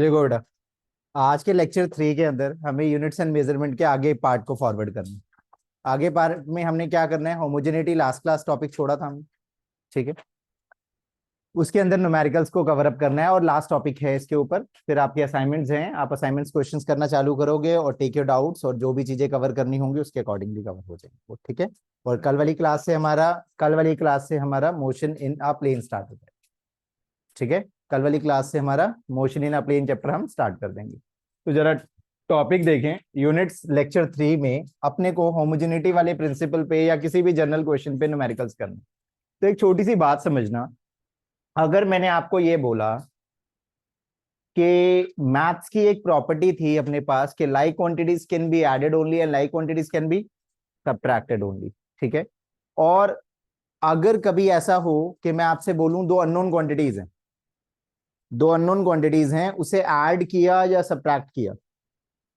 देखो बेटा, आज के लेक्चर 3 के अंदर हमें यूनिट्स एंड मेजरमेंट के आगे पार्ट को फॉरवर्ड करना है। आगे पार्ट में हमने क्या करना है, होमोजेनिटी लास्ट क्लास टॉपिक छोड़ा था हमने। ठीक है, उसके अंदर न्यूमेरिकल्स को कवर अप करना है और लास्ट टॉपिक है इसके ऊपर। फिर आपके असाइनमेंट्स हैं, आप असाइनमेंट्स क्वेश्चंस करना चालू करोगे और टेक योर डाउट्स, और जो भी चीजें कवर करनी होंगी उसके अकॉर्डिंगली कवर हो जाएंगे वो। ठीक है। और कल वाली क्लास से हमारा motion in a plane start हो जाएगा। ठीक है, कल वाली क्लास से हमारा motion in a plane chapter हम स्टार्ट कर देंगे। तो जरा टॉपिक देखें, यूनिट्स लेक्चर 3 में अपने को होमोजेनिटी वाले प्रिंसिपल पे या किसी भी जनरल क्वेश्चन पे न्यूमेरिकल्स करना। तो एक छोटी सी बात समझना, अगर मैंने आपको ये बोला कि मैथ्स की एक प्रॉपर्टी थी अपने पास कि like quantities can be added only and like quantities can be subtracted only. ठीक है, और अगर कभी ऐसा हो कि मैं आपसे बोलूं दो अननोन क्वांटिटीज हैं, उसे ऐड किया या सबट्रैक्ट किया,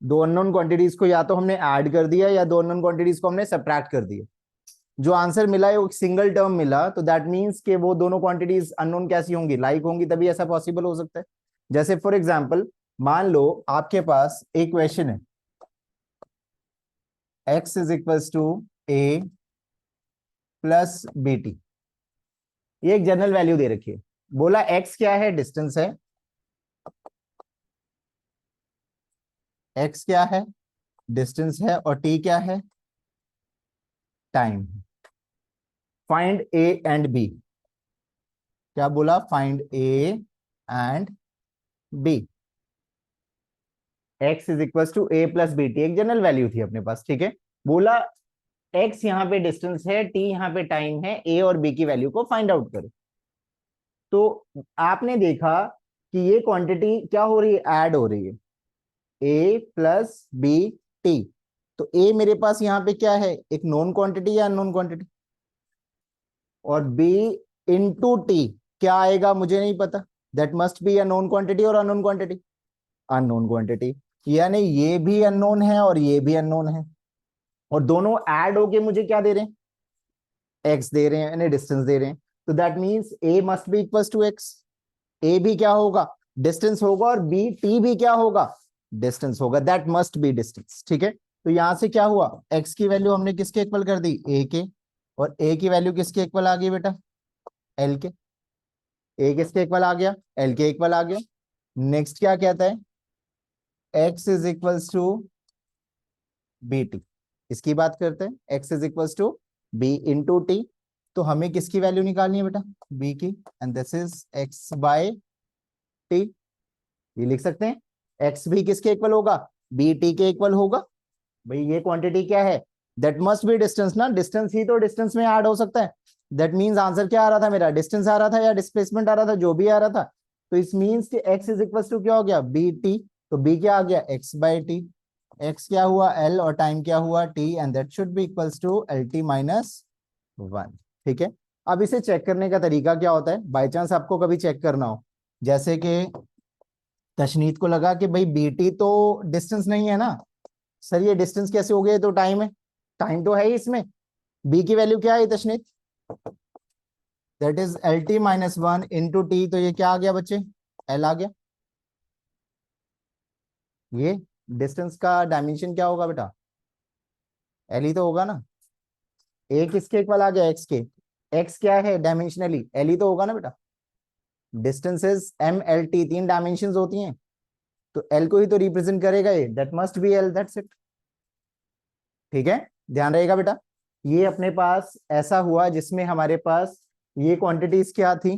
दो अननोन क्वांटिटीज को या तो हमने ऐड कर दिया या दो अननोन क्वांटिटीज को हमने सबट्रैक्ट कर दिया, जो आंसर मिला है वो सिंगल टर्म मिला, तो दैट मींस कि वो दोनों क्वांटिटीज अननोन कैसी होंगी, लाइक होंगी, तभी ऐसा पॉसिबल हो सकता है। जैसे फॉर एग्जांपल, मान लो आपके पास एक क्वेश्चन है, x is equals to A plus B t. ये एक जनरल वैल्यू दे रखी है, बोला x क्या है, डिस्टेंस है, x क्या है, डिस्टेंस है, और t क्या है, time. Find a and b. क्या बोला, find a and b. x is equal to A plus B t, एक जनरल वैल्यू थी अपने पास। ठीक है, बोला x यहाँ पे डिस्टेंस है, t यहाँ पे टाइम है, a और b की वैल्यू को फाइंड आउट करो। तो आपने देखा कि ये क्वांटिटी क्या हो रही है, ऐड हो रही है, a प्लस बी टी। तो a मेरे पास यहाँ पे क्या है, एक नॉन क्वांटिटी या अननोन क्वांटिटी, और b इंटू टी क्या आएगा मुझे नहीं पता, that must be a known quantity और अननोन क्वांटिटी, अननोन क्वांटिटी। यानी ये भी अननोन है और ये भी अननोन है, और दोनों ऐड होके मुझे क्या दे रहे हैं, एक्स दे रहे हैं, यानी डिस्टेंस दे रहे हैं। तो that means A must be equal to X. A भी क्या होगा, डिस्टेंस होगा, और बी टी भी क्या होगा, डिस्टेंस होगा, दैट मस्ट बी डिस्टेंस। ठीक है, तो यहां से क्या हुआ, एक्स की वैल्यू हमने किसके इक्वल कर दी, ए के, और ए की वैल्यू किसके इक्वल आ गई बेटा, एल के। ए किसके इक्वल आ गया, एल के इक्वल आ गया। नेक्स्ट क्या कहता है, x is equal to b t. इसकी बात करते हैं, x is equal to b into T. तो हमें किसकी वैल्यू निकालनी है बेटा, बी की, and this is x by t. ये लिख सकते हैं, एक्स भी किसके इक्वल होगा, बी टी के इक्वल होगा। भाई ये क्वांटिटी क्या है, दैट मस्ट बी डिस्टेंस ना, डिस्टेंस ही तो डिस्टेंस में ऐड हो सकता है। दैट मींस आंसर क्या आ रहा था मेरा, डिस्टेंस आ रहा था या डिस्प्लेसमेंट आ रहा था, जो भी आ रहा था। तो इस मींस कि एक्स इज इक्वल टू क्या हो गया, बी टी। तो बी क्या आ गया, एक्स बाय टी, एक्स क्या हुआ, एल, और टाइम क्या हुआ, t, and that should be equals to L T minus 1। ठीक है, अब इसे चेक करने का तरीका क्या होता है, बाई चांस आपको कभी चेक करना हो, जैसे कि तशनीत को लगा कि भाई बीटी तो डिस्टेंस नहीं है ना, सर ये डिस्टेंस कैसे हो गया, तो टाइम है, टाइम तो है ही इसमें। बी की वैल्यू क्या है तशनीत, that is L T minus 1 into T. तो ये क्या आ गया बच्चे, एल आ गया। ये डिस्टेंस का डायमेंशन क्या होगा बेटा, एल ही तो होगा ना। ए किसके इक्वल आ गया, एक्स के। एक्स क्या है डायमेंशनली, एल ही तो होगा ना बेटा। डिस्टेंसेस एम एल टी तीन डायमेंशन होती हैं, तो एल को ही तो रिप्रेजेंट करेगा ये, that must B L, that's it. ठीक है, ध्यान रहेगा बेटा। ये अपने पास ऐसा हुआ जिसमें हमारे पास ये क्वांटिटीज क्या थी,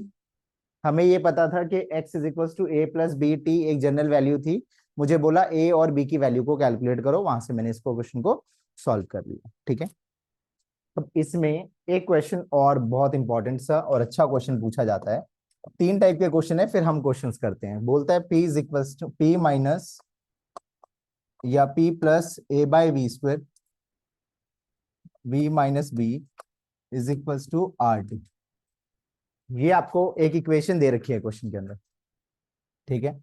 हमें ये पता था कि x is equal to A plus B t, एक जनरल वैल्यू थी। मुझे बोला a और b की वैल्यू को कैलकुलेट करो, वहां से मैंने इसको क्वेश्चन को सॉल्व कर लिया। ठीक है, अब इसमें एक क्वेश्चन और बहुत इंपॉर्टेंट सा और अच्छा क्वेश्चन पूछा जाता है। तीन टाइप के क्वेश्चन है, फिर हम क्वेश्चंस करते हैं। बोलता है p is equal to p minus या p plus a by v square, v minus b is equal to r t. ये आपको एक इक्वेशन दे रखी है क्वेश्चन के अंदर। ठीक है,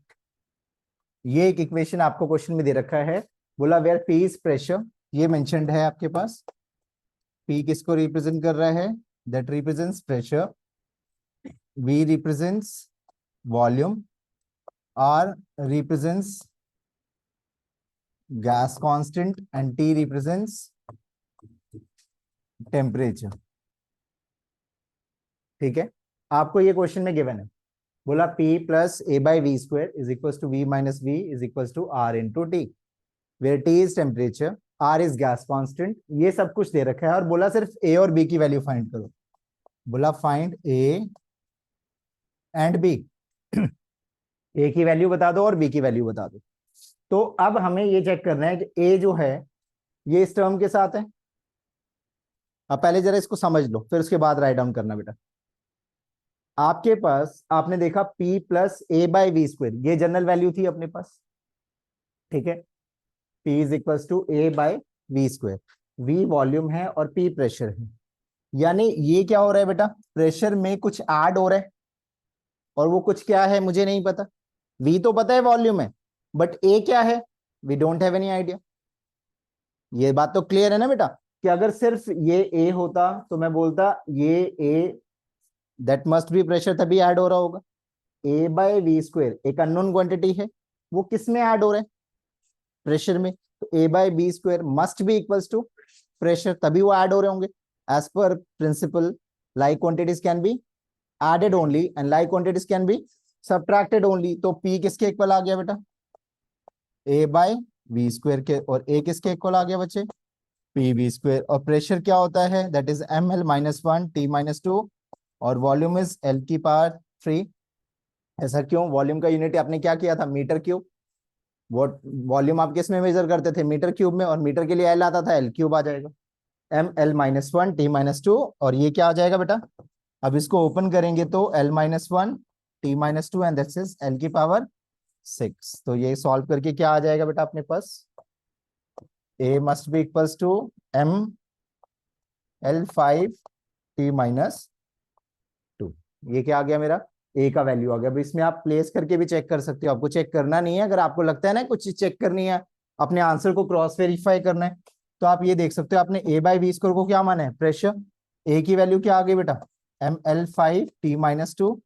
ये एक इक्वेशन आपको क्वेश्चन में दे रखा है, बोला वेयर पी इज प्रेशर, ये मेंशन्ड है आपके पास। पी किसको रिप्रेजेंट कर रहा है, that represents pressure, v represents volume, R represents gas constant and T represents temperature. ठीक है, आपको ये क्वेश्चन में गिवन है, बोला P plus a by v square is equal to v minus v is equal to r into t, where t is temperature, r is gas constant, ये सब कुछ दे रखा है और बोला सिर्फ ए और बी की वैल्यू फाइंड करो। बोला फाइंड ए एंड बी, ए की वैल्यू बता दो और बी की वैल्यू बता दो। तो अब हमें ये चेक करना है कि ए जो है ये इस टर्म के साथ है। अब पहले जरा इसको समझ लो, फिर उसके बाद राइट डाउन करना बेटा। आपके पास आपने देखा P plus a by v square, ये जनरल वैल्यू थी अपने पास। ठीक है, P is equal to a by v square, V volume है और P प्रेशर है। यानी ये क्या हो रहा है बेटा, प्रेशर में कुछ ऐड हो रहा है और वो कुछ क्या है मुझे नहीं पता। V तो पता है वॉल्यूम है, बट A क्या है we don't have any idea. ये बात तो क्लियर है ना बेटा, कि अगर सिर्फ ये A होता तो मैं बोलता ये A that must B pressure तभी ऐड हो रहा होगा। ए बाय वी स्क्वेयर एक अननोन क्वांटिटी है, वो किस में ऐड हो रहा है, प्रेशर में। तो A by B square must be equals to pressure, तभी वो ऐड हो रहे होंगे। As per principle like quantities can be added only and like quantities can be subtracted only. तो पी किसके इक्वल आ गया बेटा, ए बाय वी स्क्वेयर के, और ए किसके इक्वल आ गया बच्चे, पी वी स्क्वेयर। और प्रेशर क्या होता है, that is M L minus one T minus two, और वॉल्यूम इज एल की पावर थ्री। ऐसा क्यों, वॉल्यूम का यूनिट आपने क्या किया था, मीटर क्यूब। वॉट वॉल्यूम आप किस में मेजर करते थे, मीटर क्यूब में, और मीटर के लिए एल आता था, एल क्यूब आ जाएगा। M L minus one T minus two, और ये क्या आ जाएगा बेटा, अब इसको ओपन करेंगे तो L minus one T minus two and that's is L की पावर सिक्स। तो ये सॉल्व करके क्या आ जाएगा बेटा अपने पास, A must be equals to M L five T minus two. ये क्या आ गया मेरा, ए का वैल्यू आ गया। अब इसमें आप प्लेस करके भी चेक कर सकते हो, आपको चेक करना नहीं है। अगर आपको लगता है ना कुछ चीज चेक करनी है, अपने आंसर को क्रॉस वेरीफाई करना है, तो आप ये देख सकते हो आपने ए बाई वी स्क्वायर को क्या माना है, प्रेशर। ए की वैल्यू क्या आ गई बेटा, M L five T minus two,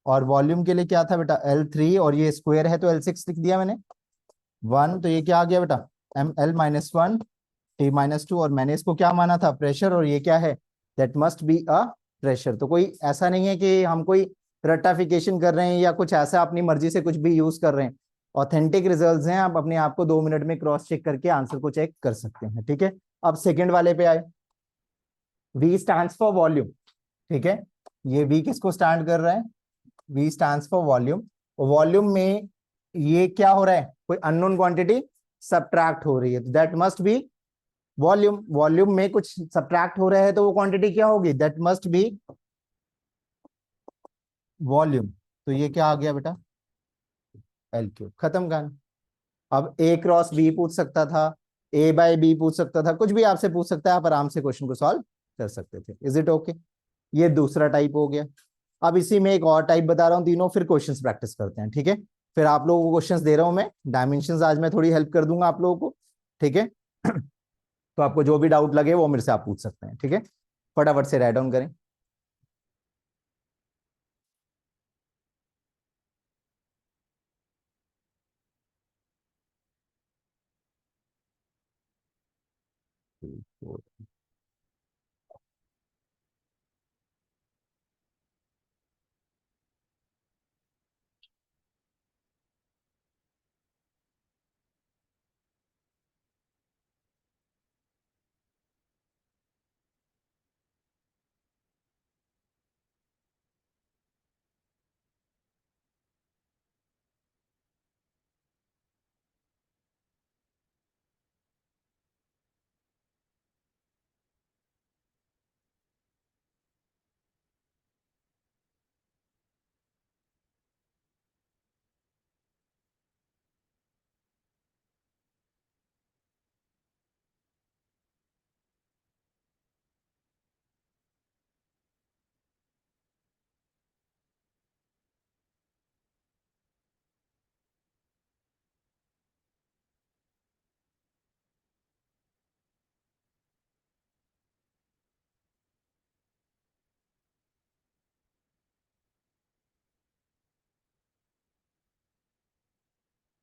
और वॉल्यूम के लिए क्या था बेटा, एल थ्री, और ये स्क्वायर है तो एल सिक्स लिख दिया मैंने, वन। तो ये क्या आ गया बेटा, M L minus one T minus two, और मैंने इसको क्या माना था, प्रेशर, और ये क्या है, that must be a pressure. तो कोई ऐसा नहीं है कि हम कोई रट्टाफिकेशन कर रहे हैं या कुछ ऐसा अपनी मर्जी से कुछ भी यूज कर रहे हैं। ऑथेंटिक रिजल्ट्स हैं, आप अपने आप को 2 मिनट में क्रॉस चेक करके आंसर को चेक कर सकते हैं। ठीक है, अब सेकंड वाले पे आए, वी स्टैंड्स फॉर वॉल्यूम। ठीक है, ये वी किसको स्टैंड कर रहा है, v stands for volume. Volume में ये क्या हो रहा है, कोई अननोन क्वांटिटी सबट्रैक्ट हो रही है, तो that must B volume. Volume में कुछ सबट्रैक्ट हो रहा है तो वो क्वांटिटी क्या होगी, दैट मस्ट बी वॉल्यूम। तो ये क्या आ गया बेटा, एल क्यूब। खत्म कहानी। अब ए क्रॉस बी पूछ सकता था, ए बाय बी पूछ सकता था, कुछ भी आपसे पूछ सकता है, आप आराम से क्वेश्चन को सॉल्व कर सकते थे। इज इट ओके, ये दूसरा टाइप हो गया। अब इसी में एक और टाइप बता रहा हूँ तीनों, फिर क्वेश्चंस प्रैक्टिस करते हैं। ठीक है, फिर आप लोगों को क्वेश्चंस दे रहा हूं मैं, डायमेंशंस आज मैं थोड़ी हेल्प कर दूंगा आप लोगों को। ठीक है तो आपको जो भी डाउट लगे वो मेरे से आप पूछ सकते हैं। ठीक है, फटाफट से राइट डाउन करें।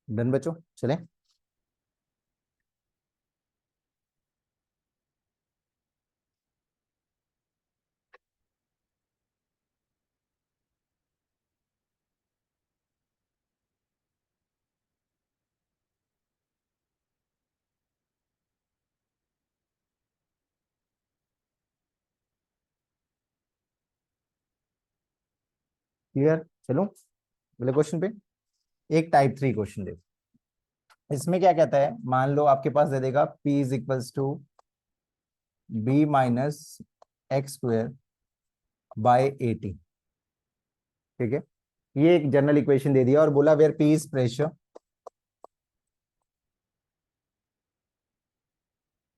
डन बच्चों, चले। क्लियर, चलो अगले क्वेश्चन पे। एक टाइप 3 क्वेश्चन देखो। इसमें क्या कहता है, मान लो आपके पास दे देगा P is equals to B minus x square by 80। ठीक है, ये एक जनरल इक्वेशन दे दिया और बोला where P is pressure,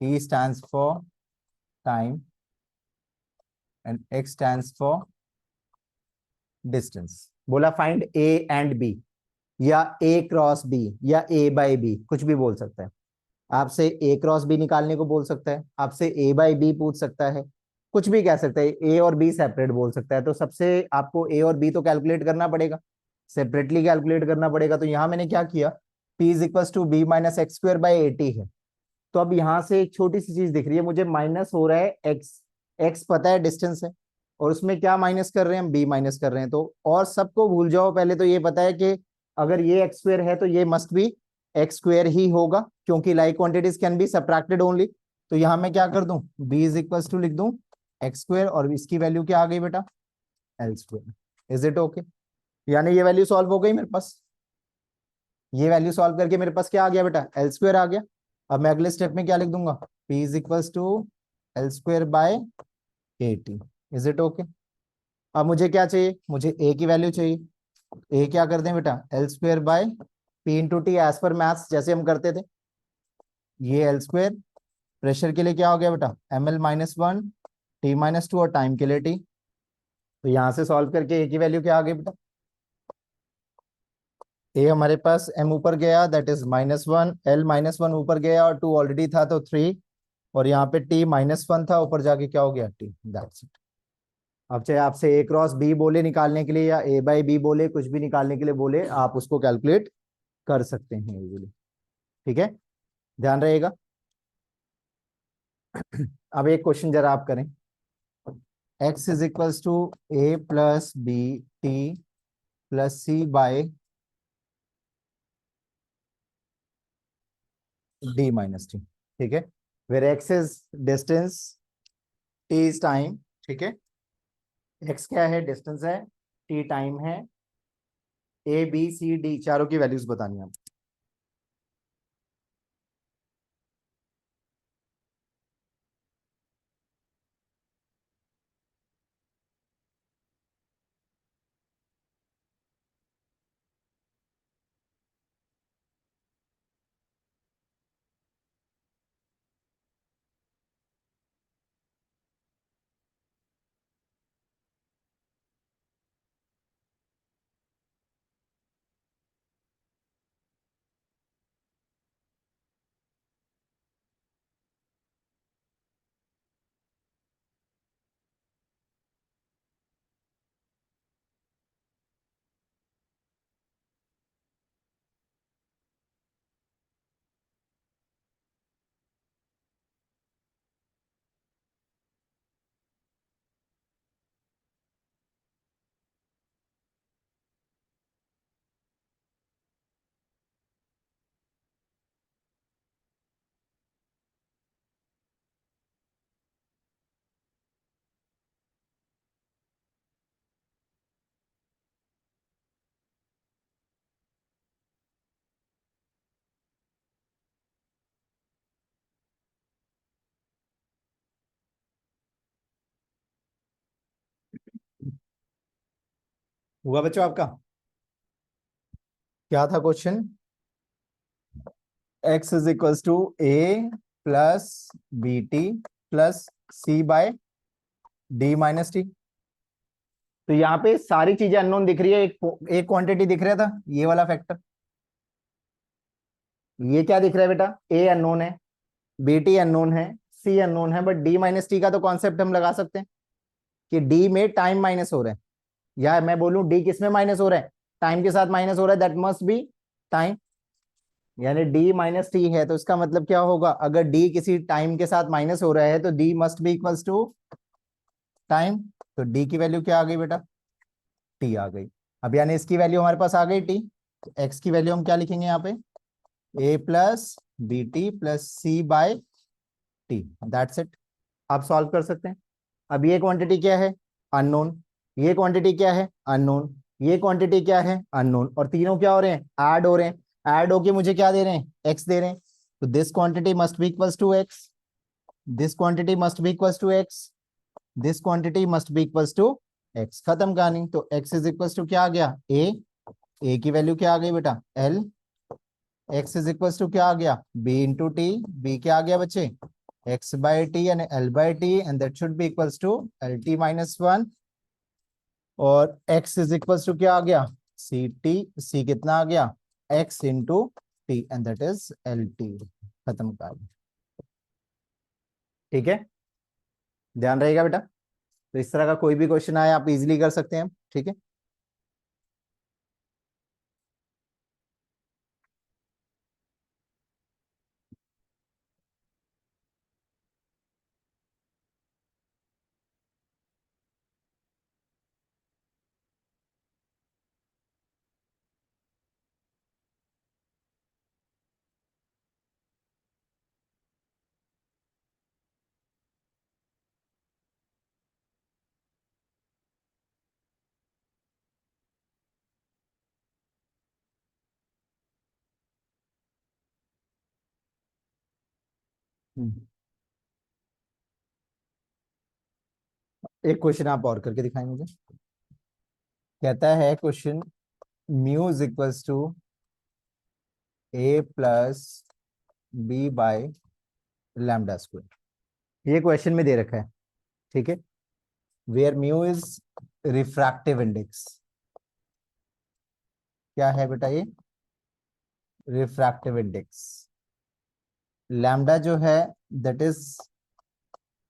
T stands for time and X stands for distance। बोला फाइंड A एंड B, या A क्रॉस B, या A बाई B, कुछ भी बोल सकता है। आपसे A क्रॉस B निकालने को बोल सकता है, आपसे A बाई B पूछ सकता है, कुछ भी कह सकता है। A और B सेपरेट बोल सकता है। तो सबसे आपको A और B तो कैलकुलेट करना पड़ेगा, सेपरेटली कैलकुलेट करना पड़ेगा। तो यहां मैंने क्या किया, P is equal to B minus X square by 80 है। तो अब यहां से एक छोटी सी चीज दिख रही है मुझे, माइनस हो रहा है एक्स, एक्स पता है डिस्टेंस है, और उसमें क्या माइनस कर रहे हैं हम, बी माइनस कर रहे हैं। तो और सबको भूल जाओ, पहले तो ये पता है कि अगर ये एक्स स्क्वेयर है तो ये मस्ट बी एक्स स्क्वेयर ही होगा, क्योंकि like quantities can be subtracted only. तो यहां मैं क्या कर दूं, बी इज इक्वल टू लिख दूं एक्स स्क्वेयर, और इसकी वैल्यू क्या आ गई बेटा, L square. Is it okay? यानी ये वैल्यू सॉल्व हो गई मेरे पास, ये वैल्यू सॉल्व करके मेरे पास क्या आ गया बेटा, एल स्क्वेयर आ गया। अब मैं अगले स्टेप में क्या लिख दूंगा, P is equals to L square by 80। Is it okay? अब मुझे क्या चाहिए, मुझे A की वैल्यू चाहिए। A क्या कर दें बेटा, L square by P into T, as per maths जैसे हम करते थे। ये एल स्क्वेयर, प्रेशर के लिए क्या हो गया बेटा, ml-1, T-2, और टाइम के लिए T। तो यहां से सॉल्व करके A की वैल्यू क्या आ गई बेटा, ए हमारे पास m ऊपर गया दैट इज -1, L -1 ऊपर गया और 2 ऑलरेडी था तो 3, और यहाँ पे T -1 था, ऊपर जाके क्या हो गया T, दैट्स इट। अब चाहे आपसे A क्रॉस B बोले निकालने के लिए, या A बाई B बोले, कुछ भी निकालने के लिए बोले, आप उसको कैलकुलेट कर सकते हैं इजीली। ठीक है, ध्यान रहेगा। अब एक क्वेश्चन जरा आप करें, x is equals to A plus B T plus C by D minus T. ठीक है, where X is distance, T is time. ठीक है, एक्स क्या है, डिस्टेंस है, टी टाइम है, ए बी सी डी चारों की वैल्यूज बतानी है आप। हुआ बच्चों आपका, क्या था question, x is equals to A plus B T plus C by D minus T. तो यहाँ पे सारी चीजें अननोन दिख रही है, एक क्वांटिटी दिख रहा था ये वाला फैक्टर। ये क्या दिख रहा है बेटा, ए अननोन है, बी टी अननोन है, सी अननोन है, बट डी माइनस टी का तो कॉन्सेप्ट हम लगा सकते हैं कि डी में टाइम माइनस हो रहा है, या मैं बोलूं डी किस में माइनस हो रहा है, टाइम के साथ माइनस हो रहा है, दैट मस्ट बी टाइम। यानी डी माइनस टी है, तो इसका मतलब क्या होगा, अगर डी किसी टाइम के साथ माइनस हो रहा है तो D must be equals to time. तो डी की वैल्यू क्या आ गई बेटा, टी आ गई। अब यानी इसकी वैल्यू हमारे पास आ गई टी, तो एक्स की वैल्यू हम क्या लिखेंगे यहाँ पे, A plus B T plus C by T, that's it. आप सॉल्व कर सकते हैं। अब ये क्वांटिटी क्या है, अननोन, ये क्वांटिटी क्या है, अननोन, ये क्वांटिटी क्या है, अननोन, और तीनों क्या हो रहे हैं, ऐड हो रहे हैं। ऐड होके मुझे क्या दे रहे हैं, एक्स दे रहे हैं। तो this quantity must be equals to X, this quantity must be equals to X, this quantity must be equals to X. खत्म कहानी। तो एक्स इज इक्वल्स टू क्या आ गया, ए की वैल्यू क्या आ गई बेटा, L. X is equals to क्या आ गया, बी इंटू टी, बी क्या आ गया बच्चे, X by T and L by T, and that should be equals to L T minus one. और x इज इक्वल्स टू क्या आ गया, सी टी, सी कितना आ गया, x into T, and that is L T. खत्म कर। ठीक है, ध्यान रहेगा बेटा। तो इस तरह का कोई भी क्वेश्चन आए आप इजीली कर सकते हैं, ठीक है। हम्म। एक क्वेश्चन आप और करके दिखाएं मुझे। कहता है question, mu is equals to A plus B by lambda square. ये क्वेश्चन में दे रखा है, ठीक है। Where mu is refractive index, क्या है बेटा ये, रिफ्रैक्टिव इंडेक्स। लैम्डा जो है दैट इज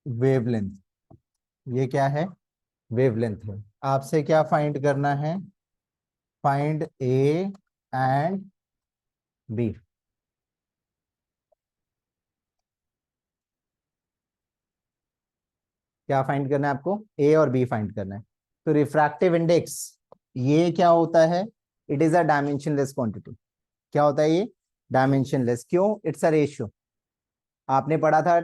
वेवलेंथ, ये क्या है, वेवलेंथ है। आपसे क्या फाइंड करना है, फाइंड ए एंड बी। क्या फाइंड करना है आपको, ए और बी फाइंड करना है। तो रिफ्रैक्टिव इंडेक्स ये क्या होता है, it is a dimensionless quantity. क्या होता है ये, डायमेंशनलेस। क्यों, इट्स अ रेशियो। आपने पढ़ा था,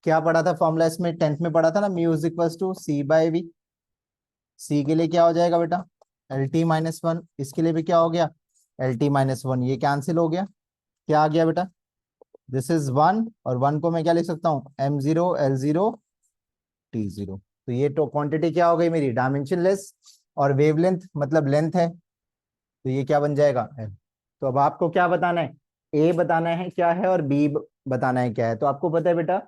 क्या पढ़ा था फॉर्मूला इसमें, टेंथ में पढ़ा था ना, mu is equal to C by V. C के लिए क्या हो जाएगा बेटा, एल टी माइनस वन। इसके लिए भी क्या हो गया, एल टी माइनस वन। ये कैंसिल हो गया, क्या आ गया बेटा, दिस इज वन, और वन को मैं क्या लिख सकता हूँ, M zero L zero T zero. तो ये तो क्वांटिटी क्या हो गई मेरी, डायमेंशनलेस, और वेवलेंथ मतलब लेंथ है, तो ये क्या बन जाएगा, एल। तो अब आपको क्या बताना है, ए बताना है क्या है, और बी बताना है क्या है। तो आपको पता है बेटा,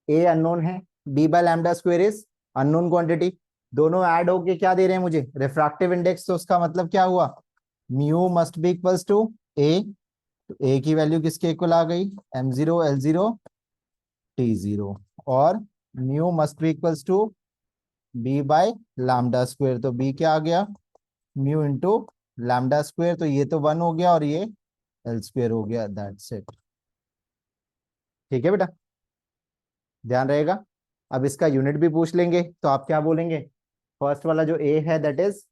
ए अननोन है, B by lambda square is unknown quantity. दोनों ऐड होके क्या दे रहे हैं मुझे, रिफ्रैक्टिव इंडेक्स। तो उसका मतलब क्या हुआ, mu must be equals to A. तो ए की वैल्यू किसके इक्वल आ गई, M zero L zero T zero. और mu must be equals to B by lambda square. तो बी क्या आ गया, म्यू इंटू लैम्डा स्क्वायर। तो ये तो वन हो गया और ये एल स्क्वायर हो गया, दैट्स इट। ठीक है बेटा, ध्यान रहेगा। अब इसका यूनिट भी पूछ लेंगे तो आप क्या बोलेंगे, फर्स्ट वाला जो ए है दैट इज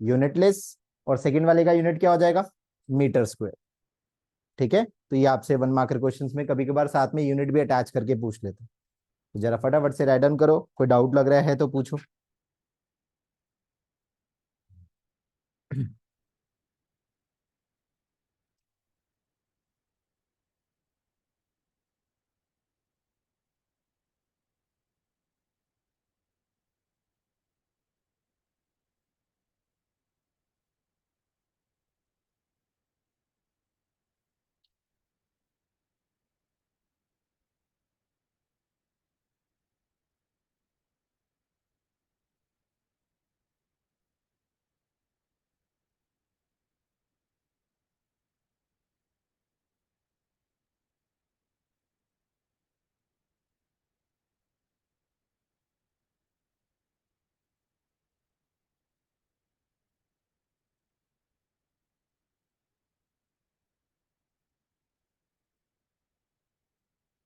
यूनिटलेस, और सेकंड वाले का यूनिट क्या हो जाएगा, मीटर स्क्वायर। ठीक है, तो ये आपसे वन मार्कर क्वेश्चंस में कभी कभार साथ में यूनिट भी अटैच करके पूछ लेते हैं। तो जरा फटाफट से राइट डाउन करो, कोई डाउट लग रहा है तो पूछो।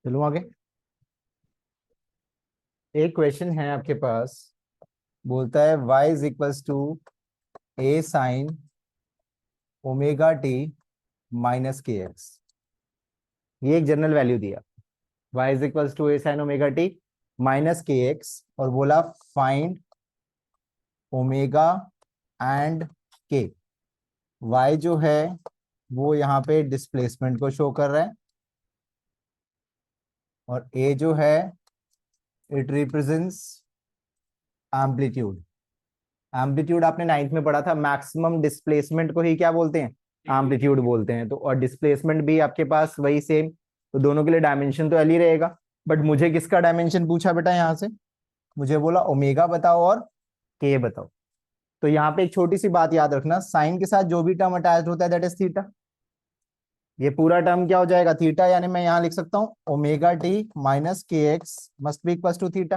चलो आगे। एक क्वेश्चन है आपके पास, बोलता है y is equals to A sine omega T minus K X. ये एक जनरल वैल्यू दिया, y is equals to A sine omega T minus K X, और बोला find omega and K. y जो है वो यहाँ पे डिस्प्लेसमेंट को शो कर रहा है, और a जो है इट रिप्रेजेंट्स एम्पलीट्यूड। एम्पलीट्यूड आपने नाइन्थ में पढ़ा था, मैक्सिमम डिस्प्लेसमेंट को ही क्या बोलते हैं, एम्पलीट्यूड बोलते हैं। तो और डिस्प्लेसमेंट भी आपके पास वही सेम, तो दोनों के लिए डायमेंशन तो एल ही रहेगा। बट मुझे किसका डायमेंशन पूछा बेटा, यहाँ से मुझे बोला ओमेगा बताओ और के बताओ। तो यहाँ पे एक छोटी सी बात याद रखना, साइन के साथ जो भी टर्म अटैच होता है दैट इज थीटा। ये पूरा टर्म क्या हो जाएगा, थीटा, यानी मैं यहाँ लिख सकता हूँ omega T minus K X must be equal to theta.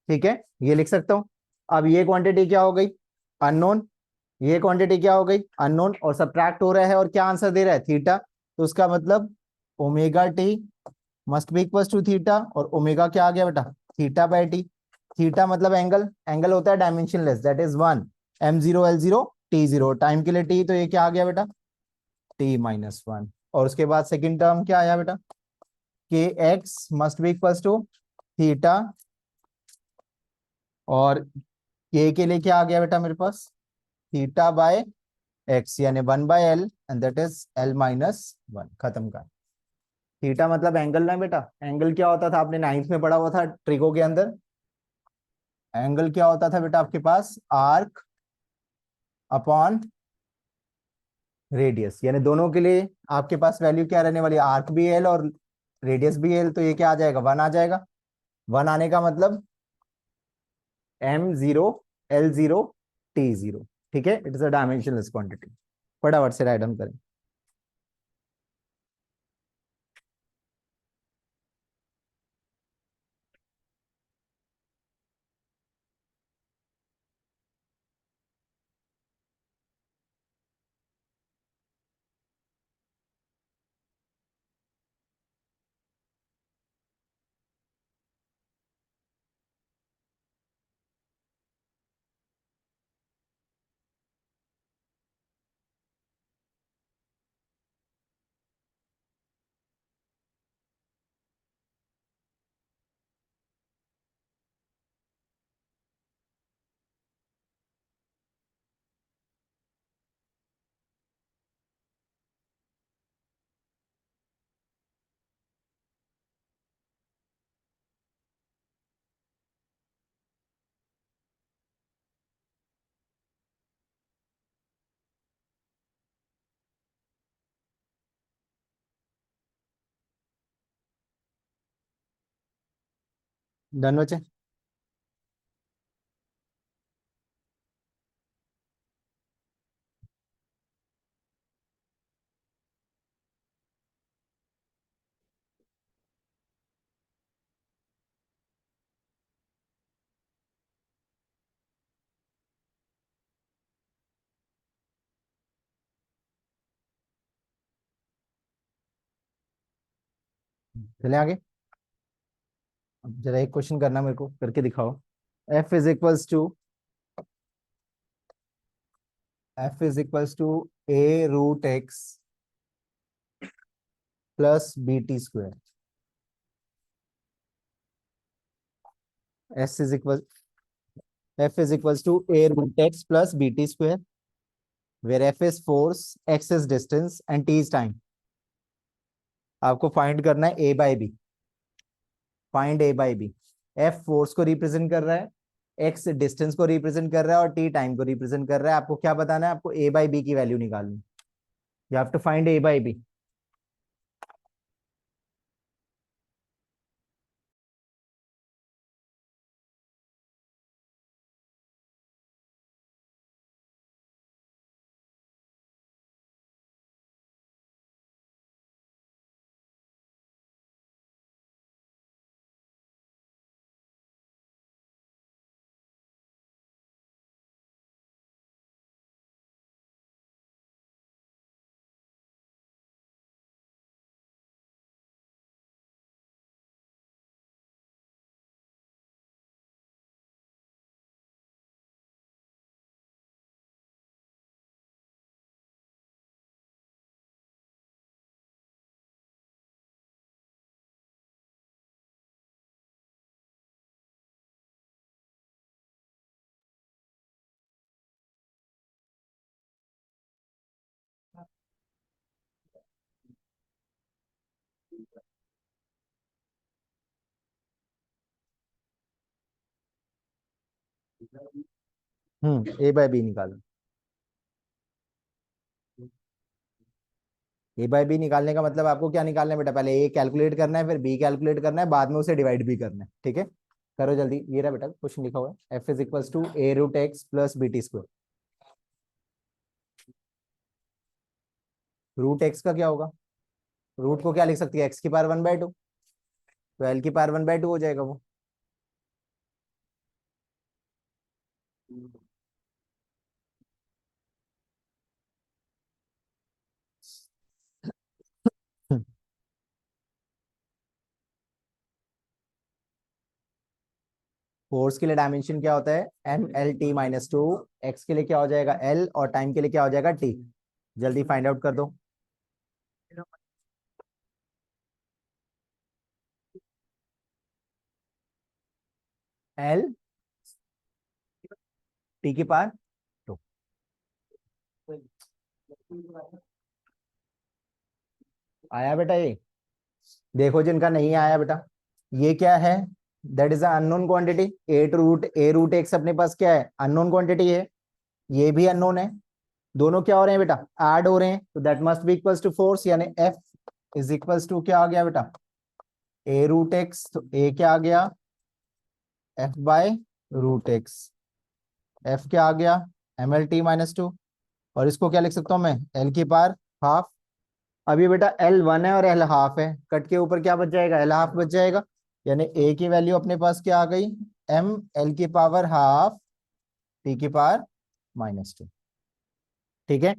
ठीक है, ये लिख सकता हूँ। अब ये क्वांटिटी क्या हो गई, अननोन, ये क्वांटिटी क्या हो गई अननोन, और सब्ट्रैक्ट हो रहा है और क्या आंसर दे रहा है, थीटा। तो उसका मतलब omega T must be equal to theta, और ओमेगा क्या आ गया बेटा, थीटा बाय टी। थीटा मतलब एंगल, एंगल होता है dimensionless, that is 1, m0 l0 t0, time के लिए टी, तो ये क्या आ गया बेटा, t-1। और उसके बाद सेकंड टर्म क्या आया बेटा, K X must be equal to theta, और के लिए क्या आ गया बेटा मेरे पास, थीटा बाय एक्स, यानी 1/l, and that is l-1। खत्म का। थीटा मतलब एंगल ना बेटा, एंगल क्या होता था आपने नाइन्थ में पढ़ा हुआ था ट्रिको के अंदर। एंगल क्या होता था बेटा आपके पास, आर्क अपॉन रेडियस, यानी दोनों के लिए आपके पास वैल्यू क्या रहने वाली है, आर्क भी एल और रेडियस भी एल, तो ये क्या आ जाएगा, 1 आ जाएगा। 1 आने का मतलब m0 l0 t0। ठीक है, it is a dimensionless quantity. फटाफट से राइट डाउन करें। डन बचे। चले आगे। अब जरा एक क्वेश्चन करना, मेरे को करके दिखाओ। F is equals to A root X plus B T square. S is equal F is equals to A root X plus B T square, where F is force, X is distance and T is time. आपको find करना है A by B. Find A by B. F force को represent कर रहा है, x distance को represent कर रहा है, और टी टाइम को रिप्रेजेंट कर रहा है। आपको क्या बताना है, आपको ए बाई बी की वैल्यू निकालनी। You have to find A by B. A by B निकालो। ए बाय बी निकालने का मतलब आपको क्या निकालना है बेटा, पहले ए कैलकुलेट करना है, फिर बी कैलकुलेट करना है, बाद में उसे डिवाइड भी करना है, ठीक है। करो जल्दी, ये रहा बेटा क्वेश्चन लिखा हुआ है, F is equal to A root X plus B T square. Root X का क्या होगा, रूट को क्या लिख सकती है, एक्स की पावर 1/2, तो एल की पावर 1/2 हो जाएगा वो। फोर्स के लिए डायमेंशन क्या होता है, M L T - 2। एक्स के लिए क्या हो जाएगा L, और टाइम के लिए क्या हो जाएगा T। जल्दी फाइंड आउट कर दो। L T की पावर 2। आया बेटा ये, देखो जिनका नहीं आया बेटा, ये क्या है, that is unknown quantity. A root X अपने पास क्या है, अननोन क्वांटिटी है, ये भी अननोन है, दोनों क्या हो रहे हैं बेटा, ऐड हो रहे हैं, तो that must be equals to force, यानी एफ इज इक्वल्स टू क्या आ गया बेटा, ए रूट एक्स, तो ए क्या आ गया, F by root X. F क्या आ गया, ML T - 2, और इसको क्या लिख सकता हूं मैं, एल की पावर हाफ। अभी बेटा L 1 है और L हाफ है, कट के ऊपर क्या बच जाएगा, L हाफ बच जाएगा, यानी ए की वैल्यू अपने पास क्या आ गई, ML की पावर हाफ T की पावर -2, ठीक है।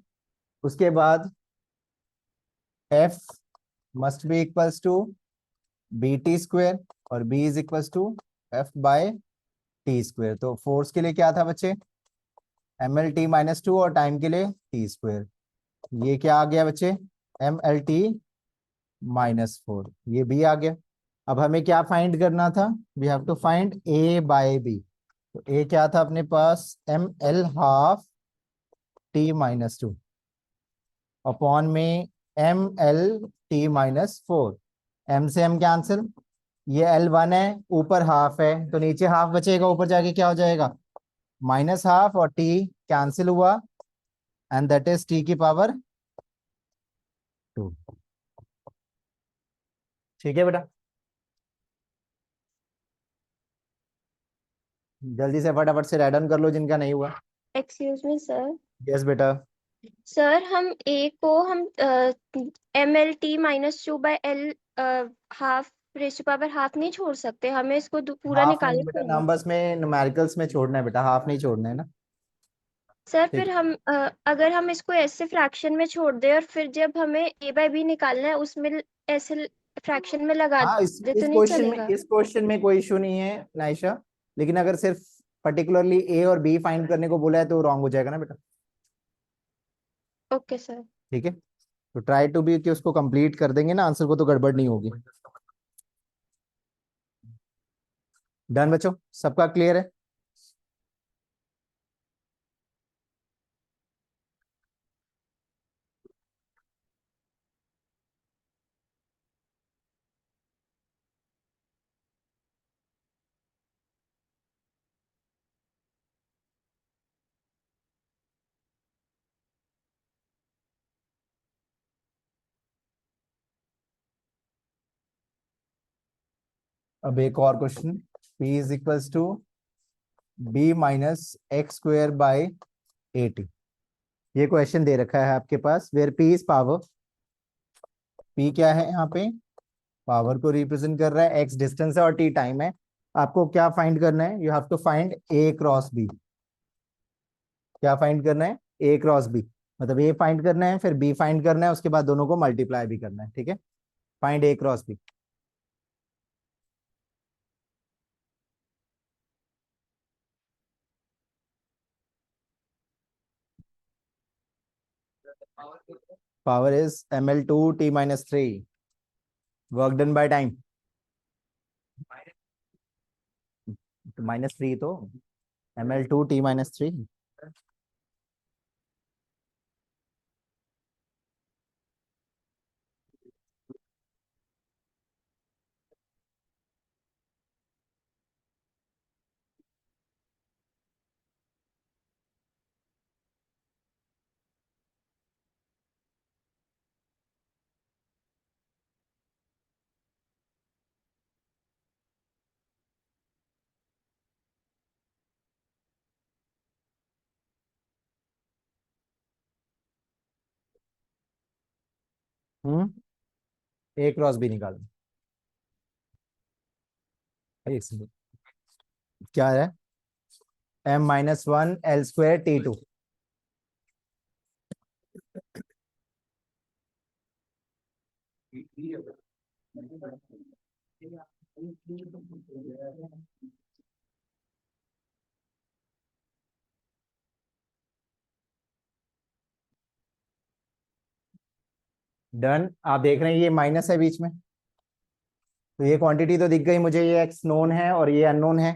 उसके बाद F must be equals to BT² और B is equals to F/T²। तो फोर्स के लिए क्या था बच्चे, ML T - 2, और टाइम के लिए T²। ये क्या आ गया बच्चे, ML T - 4, ये भी आ गया। अब हमें क्या फाइंड करना था, we have to find A by B। तो A क्या था अपने पास, ML हाफ T - 2 अपॉन में ML T - 4। M से M कैंसिल, ये L 1 है, ऊपर हाफ है, तो नीचे हाफ बचेगा, ऊपर जाके क्या हो जाएगा, -हाफ, और T कैंसिल हुआ, एंड दैट इज T की पावर 2। ठीक है बेटा, जल्दी से फटाफट से राइट डाउन कर लो जिनका नहीं हुआ। Excuse me sir. यस बेटा। सर हम ए को हम ML T - 2/L half rest power half नहीं छोड़ सकते, हमें इसको पूरा हाफ नहीं निकालना बेटा, पड़ेगा। नंबर्स में न्यूमेरिकल्स में छोड़ना है बेटा, हाफ नहीं छोड़ना है ना। सर ठीक फिर है। हम अगर हम इसको ऐसे फ्रैक्शन में छोड़ दें और फिर जब हमें A/B निकालना है उसमें ऐसे फ्रैक्शन में लगा हाँ, दे तो नहीं चलेगा? इस क्वेश्चन में कोई इशू नहीं है नाइशा, लेकिन अगर सिर्फ पर्टिकुलरली ए और बी फाइंड करने को बोला है तो रॉन्ग हो जाएगा ना बेटा। Okay sir. ठीक है, तो ट्राई टू बी कि उसको कंप्लीट कर देंगे ना, आंसर को तो गड़बड़ नहीं होगी। डन बच्चों, सबका क्लियर है। अब एक और question, P is equals to B - X² / 80। ये क्वेश्चन दे रखा है आपके पास, where P is power. P क्या है यहाँ पे, पावर को रिप्रेजेंट कर रहा है, X डिस्टेंस है और T टाइम है। आपको क्या फाइंड करना है, you have to find A cross B। क्या फाइंड करना है, A क्रॉस B, मतलब A फाइंड करना है, फिर B फाइंड करना है, उसके बाद दोनों को मल्टीप्लाई भी करना है, ठीक है। Find A cross B। Power is ML2T - 3, work done by time, -3 तो ML2T - 3। ए क्रॉस बी निकालना। एक सेकंड, क्या है? m-1 L² T2। डन। आप देख रहे हैं ये माइनस है बीच में, तो ये क्वांटिटी तो दिख गई मुझे, ये एक्स नोन है और ये अननोन है,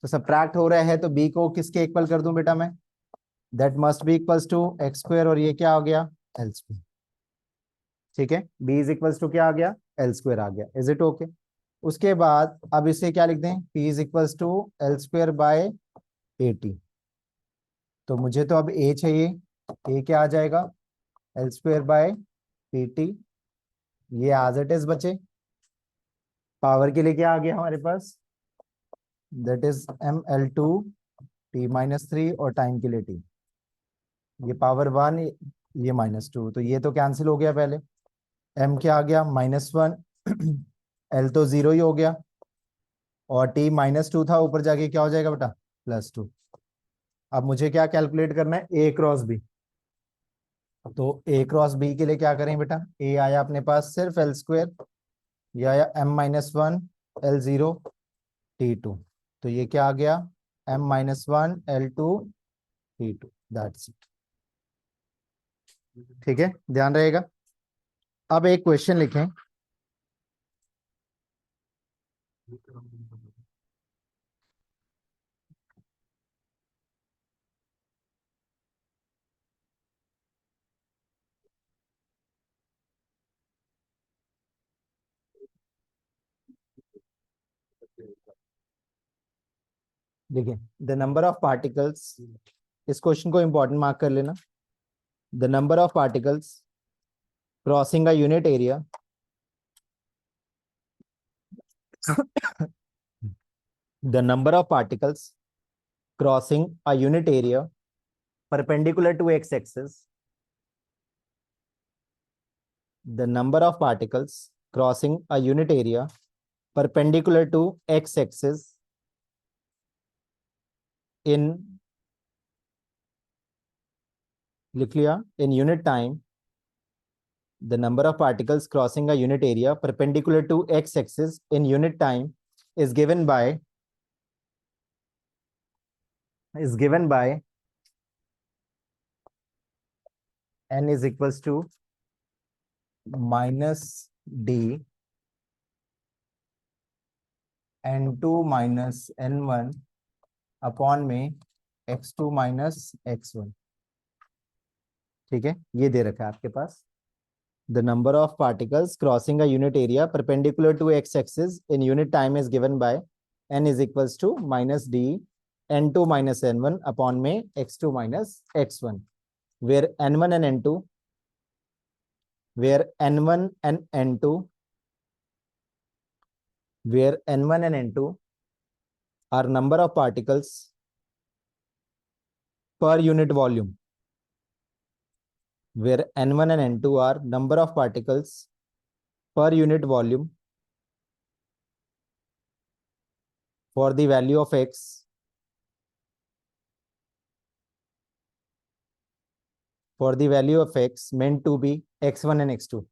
तो सब्ट्रैक्ट हो रहा है, तो बी को किसके इक्वल कर दूं बेटा मैं? That must be equals to x², और ये क्या हो गया? L²। ठीक है, b इज इक्वल्स टू क्या आ गया? L² आ गया। Is it okay? उसके बाद अब इसे क्या लिख दें? p is equals to L²/80। तो मुझे तो अब a चाहिए, a क्या आ जाएगा? L²/PT। ये एज इट इज बचे। पावर के लिए क्या आ गया हमारे पास? दैट इज mL2t-3, और टाइम के लिए t। ये पावर 1, ये -2, तो ये तो कैंसिल हो गया पहले। m क्या आ गया? -1। l तो 0 ही हो गया, और t -2 था, ऊपर जाके क्या हो जाएगा बेटा? +2। अब मुझे क्या कैलकुलेट करना है? a cross b। तो a क्रॉस b के लिए क्या करें बेटा? a आया अपने पास सिर्फ L², ये आया m-1 L0 T2। तो ये क्या आ गया? m-1 L2 T2। That's it. ठीक है, ध्यान रहेगा। अब एक क्वेश्चन लिखें। देखिए, द नंबर ऑफ पार्टिकल्स, इस क्वेश्चन को इंपॉर्टेंट मार्क कर लेना। The number of particles crossing a unit area the number of particles crossing a unit area perpendicular to x-axis, the number of particles crossing a unit area perpendicular to x-axis in, लिख लिया, in unit time, the number of particles crossing a unit area perpendicular to x-axis in unit time is given by n is equals to -d n2 - n1 upon में x2 - x1। ठीक है, ये दे रखा है आपके पास। The number of particles crossing a unit area perpendicular to X axis in unit time is given by n is equals to -d n2 - n1 upon में x2 - x1, where n1 and n2 where n1 and n2 where n1 and n2 are number of particles per unit volume, where n1 and n2 are number of particles per unit volume for the value of x meant to be x1 and x2,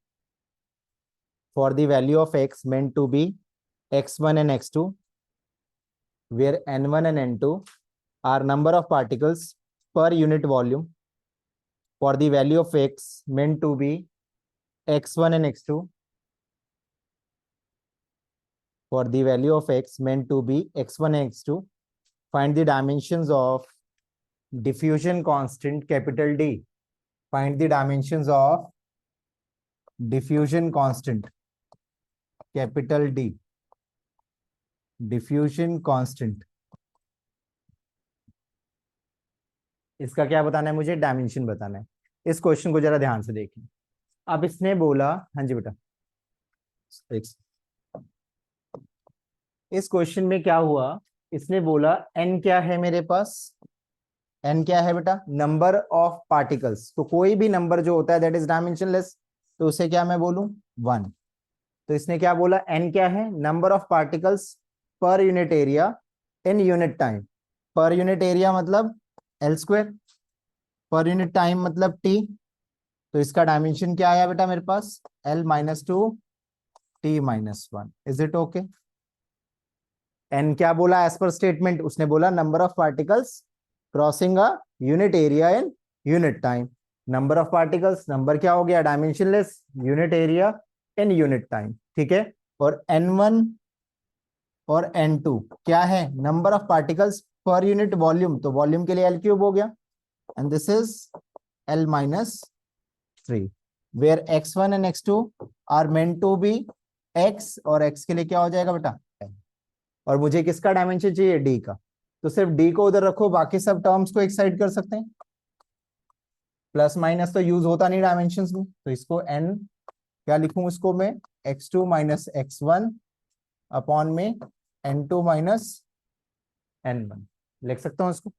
for the value of x meant to be x1 and x2, where n1 and n2 are number of particles per unit volume for the value of x meant to be x1 and x2, for the value of x meant to be x1 and x2. Find the dimensions of diffusion constant capital D. Find the dimensions of diffusion constant capital D. Diffusion constant, इसका क्या बताना है मुझे? Dimension बताना है। इस question को जरा ध्यान से देखें। अब इसने बोला, हाँ जी बेटा, इस क्वेश्चन में क्या हुआ? इसने बोला n क्या है मेरे पास? n क्या है बेटा? Number of particles. तो कोई भी नंबर जो होता है दैट इज डायमेंशनलेस, तो उसे क्या मैं बोलूं, 1। तो इसने क्या बोला, n क्या है, number of particles per unit area in unit time. Per unit area मतलब L², पर यूनिट टाइम मतलब t। तो इसका डायमेंशन क्या आया बेटा मेरे पास, L-2 T-1। Is it okay? N क्या बोला एज पर स्टेटमेंट, उसने बोला number of particles crossing a unit area in unit time. Number of particles, number क्या हो गया, dimensionless, unit area in unit time, ठीक है। और N1 और N2 क्या है, number of particles per unit volume, तो वॉल्यूम के लिए L³ हो गया, and this is L-3, where x1 and x2 are meant to be x, और x के लिए क्या हो जाएगा बेटा, और मुझे किसका डायमेंशन चाहिए, डी का। तो सिर्फ डी को उधर रखो, बाकी सब टर्म्स को एक साइड कर सकते हैं। प्लस माइनस तो यूज होता नहीं डायमेंशंस में, तो इसको n क्या लिखूं, इसको मैं x2 माइनस x1 अपॉन में n2 माइनस n1 लिख सकता हूं इसको,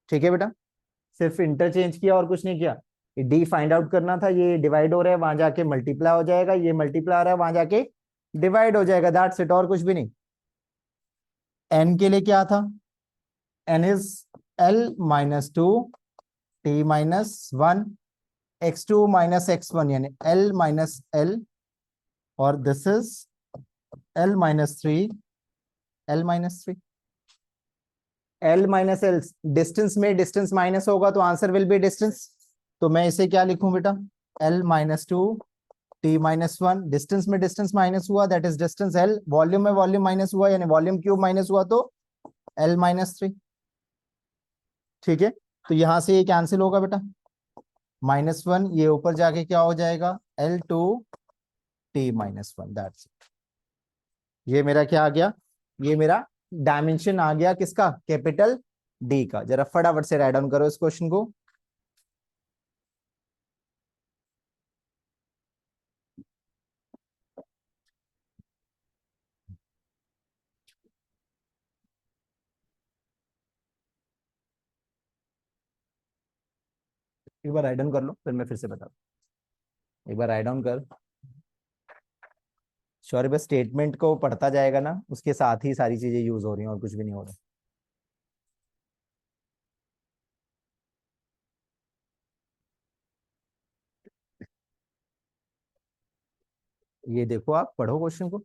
ठीक है बेटा। सिर्फ इंटरचेंज किया और कुछ नहीं किया। डी फाइंड आउट करना था, ये डिवाइड हो रहा है वहां जाके मल्टीप्लाई हो जाएगा, ये मल्टीप्लाई हो रहा है वहां जाके डिवाइड हो जाएगा, दैट्स इट, और कुछ भी नहीं। n के लिए क्या था, n is L-2 T-1, x2 minus x1 यानी L-L, और this is L-3, L-3, L-L। Distance में डिस्टेंस माइनस होगा तो आंसर विल बी डिस्टेंस, तो मैं इसे क्या लिखूं बेटा, L-2 T-1। डिस्टेंस में डिस्टेंस माइनस हुआ, that is distance L। Volume में वॉल्यूम माइनस हुआ यानी वॉल्यूम क्यूब माइनस हुआ, तो L-3, ठीक है। तो यहां से ये कैंसिल होगा बेटा, -1, ये ऊपर जाके क्या हो जाएगा, L2 T-1, दैट्स इट। ये मेरा क्या आ गया, ये मेरा डायमेंशन आ गया किसका, कैपिटल डी का। जरा फटाफट से राइट डाउन करो इस क्वेश्चन को। एक बार राइट डाउन कर लो, फिर मैं फिर से बता दूं। एक बार राइट डाउन कर, सॉरी, बस स्टेटमेंट को पढ़ता जाएगा ना, उसके साथ ही सारी चीजें यूज हो रही हैं और कुछ भी नहीं हो रहा। ये देखो, आप पढ़ो क्वेश्चन को।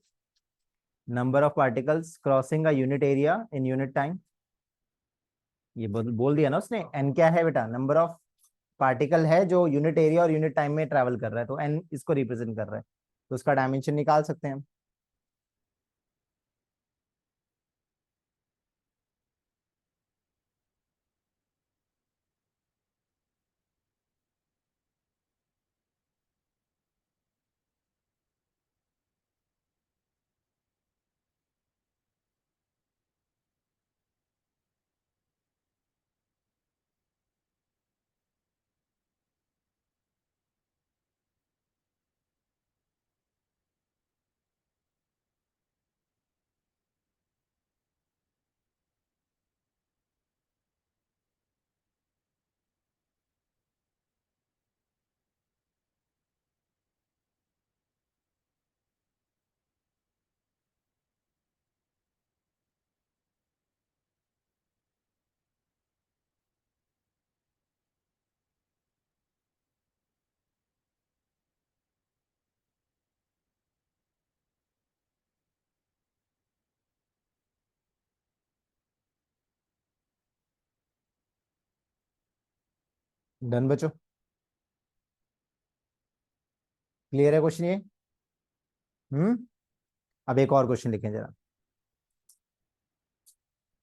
Number of particles crossing a unit area in unit time, ये बोल दिया ना उसने। एन क्या है बेटा, नंबर ऑफ पार्टिकल है जो यूनिट एरिया और यूनिट टाइम में ट्रेवल कर रहा है, तो एन इसको रिप्रेजेंट कर रहा है, तो उसका डायमेंशन निकाल सकते हैं हम। डन बचो, क्लियर है क्वेश्चन ये? अब एक और क्वेश्चन लिखें जरा।